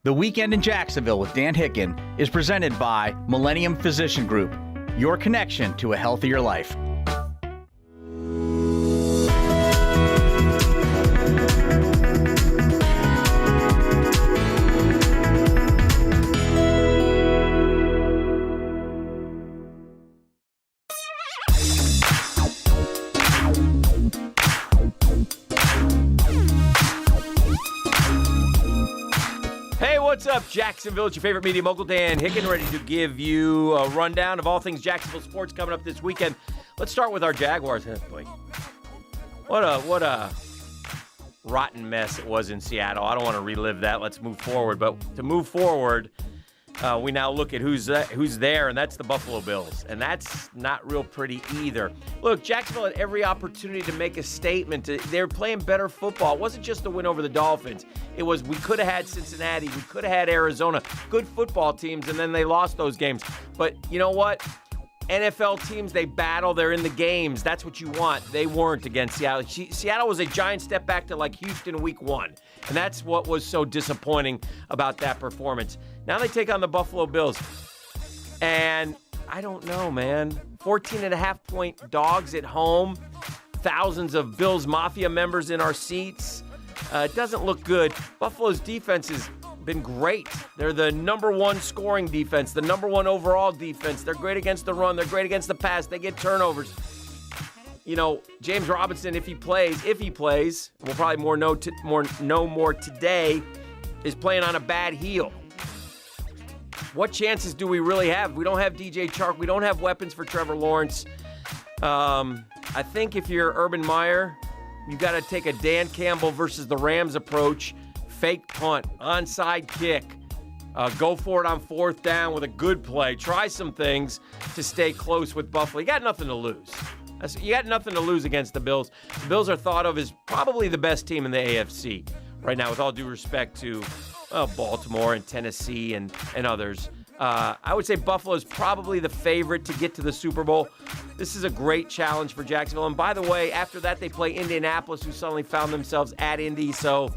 The Weekend in Jacksonville with Dan Hicken is presented by Millennium Physician Group, your connection to a healthier life. What's up, Jacksonville? It's your favorite media mogul, Dan Hicken, ready to give you a rundown of all things Jacksonville sports coming up this weekend. Let's start with our Jaguars. Boy, what a rotten mess it was in Seattle. I don't want to relive that. Let's move forward. But to move forward, we now look at who's there, and that's the Buffalo Bills. And that's not real pretty either. Look, Jacksonville had every opportunity to make a statement. They were playing better football. It wasn't just a win over the Dolphins. It was we could have had Cincinnati. We could have had Arizona. Good football teams, and then they lost those games. But you know what? NFL teams, they battle. They're in the games. That's what you want. They weren't against Seattle. Seattle was a giant step back to like Houston week 1. And that's what was so disappointing about that performance. Now they take on the Buffalo Bills. And I don't know, man. 14.5-point dogs at home. Thousands of Bills Mafia members in our seats. It doesn't look good. Buffalo's defense has been great. They're the number one scoring defense, the number one overall defense. They're great against the run. They're great against the pass. They get turnovers. You know, James Robinson, if he plays, we'll probably know more today, is playing on a bad heel. What chances do we really have? We don't have DJ Chark. We don't have weapons for Trevor Lawrence. I think if you're Urban Meyer, you got to take a Dan Campbell versus the Rams approach. Fake punt, onside kick. Go for it on 4th down with a good play. Try some things to stay close with Buffalo. You got nothing to lose. You got nothing to lose against the Bills. The Bills are thought of as probably the best team in the AFC right now, with all due respect to Baltimore and Tennessee and others. I would say Buffalo is probably the favorite to get to the Super Bowl. This is a great challenge for Jacksonville. And by the way, after that, they play Indianapolis, who suddenly found themselves at Indy. So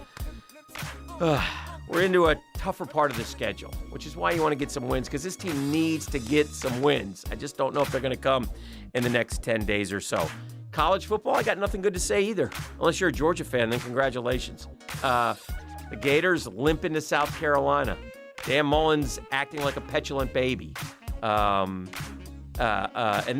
we're into a tougher part of the schedule, which is why you want to get some wins, because this team needs to get some wins. I just don't know if they're going to come in the next 10 days or so. College football, I got nothing good to say either. Unless you're a Georgia fan, then congratulations. The Gators limp into South Carolina. Dan Mullen's acting like a petulant baby. And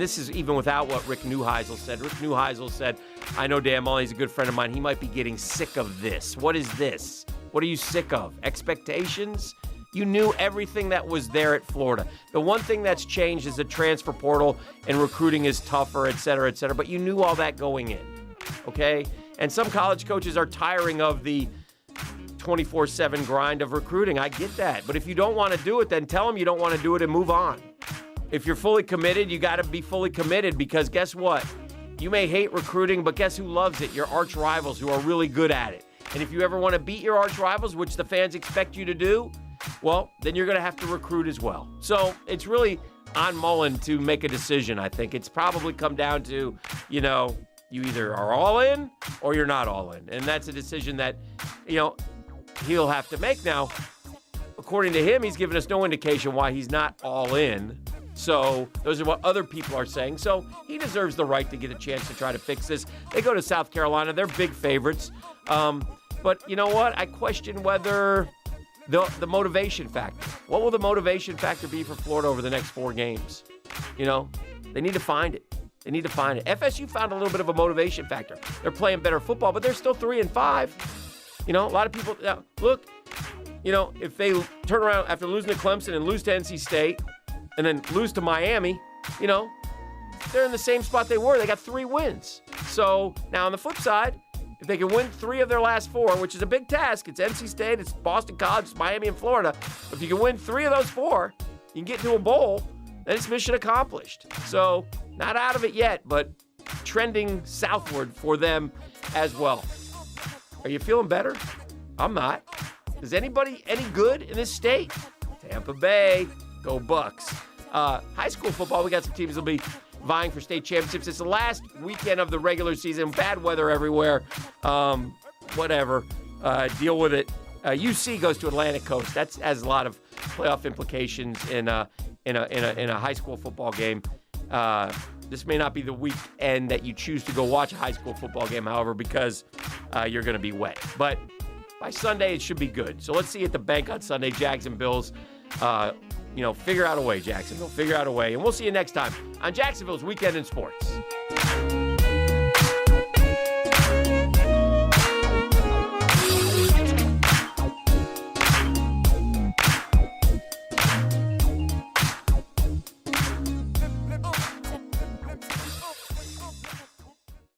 this is even without what Rick Neuheisel said. Rick Neuheisel said, I know Dan Mullen, he's a good friend of mine. He might be getting sick of this. What is this? What are you sick of? Expectations? You knew everything that was there at Florida. The one thing that's changed is the transfer portal and recruiting is tougher, et cetera, but you knew all that going in, okay? And some college coaches are tiring of the 24/7 grind of recruiting. I get that. But if you don't want to do it, then tell them you don't want to do it and move on. If you're fully committed, you got to be fully committed, because guess what? You may hate recruiting, but guess who loves it? Your arch rivals who are really good at it. And if you ever want to beat your arch rivals, which the fans expect you to do, well, then you're going to have to recruit as well. So it's really on Mullen to make a decision, I think. It's probably come down to, you either are all in or you're not all in. And that's a decision that, he'll have to make. Now, according to him, he's given us no indication why he's not all in. So those are what other people are saying. So he deserves the right to get a chance to try to fix this. They go to South Carolina. They're big favorites. But you know what? I question whether the motivation factor. What will the motivation factor be for Florida over the next 4 games? They need to find it. FSU found a little bit of a motivation factor. They're playing better football, but they're still 3-5. A lot of people, look, if they turn around after losing to Clemson and lose to NC State and then lose to Miami, they're in the same spot they were. They got 3 wins. So now on the flip side, if they can win 3 of their last 4, which is a big task, it's NC State, it's Boston College, it's Miami, and Florida. If you can win 3 of those 4, you can get into a bowl, then it's mission accomplished. So not out of it yet, but trending southward for them as well. Are you feeling better? I'm not. Is anybody any good in this state? Tampa Bay, go Bucks. High school football, we got some teams that'll be vying for state championships. It's the last weekend of the regular season. Bad weather everywhere. Whatever. Deal with it. UC goes to Atlantic Coast. That has a lot of playoff implications in a high school football game. This may not be the weekend that you choose to go watch a high school football game, however, because you're going to be wet. But by Sunday, it should be good. So let's see you at the bank on Sunday, Jags and Bills. Figure out a way, Jacksonville. Figure out a way. And we'll see you next time on Jacksonville's Weekend in Sports.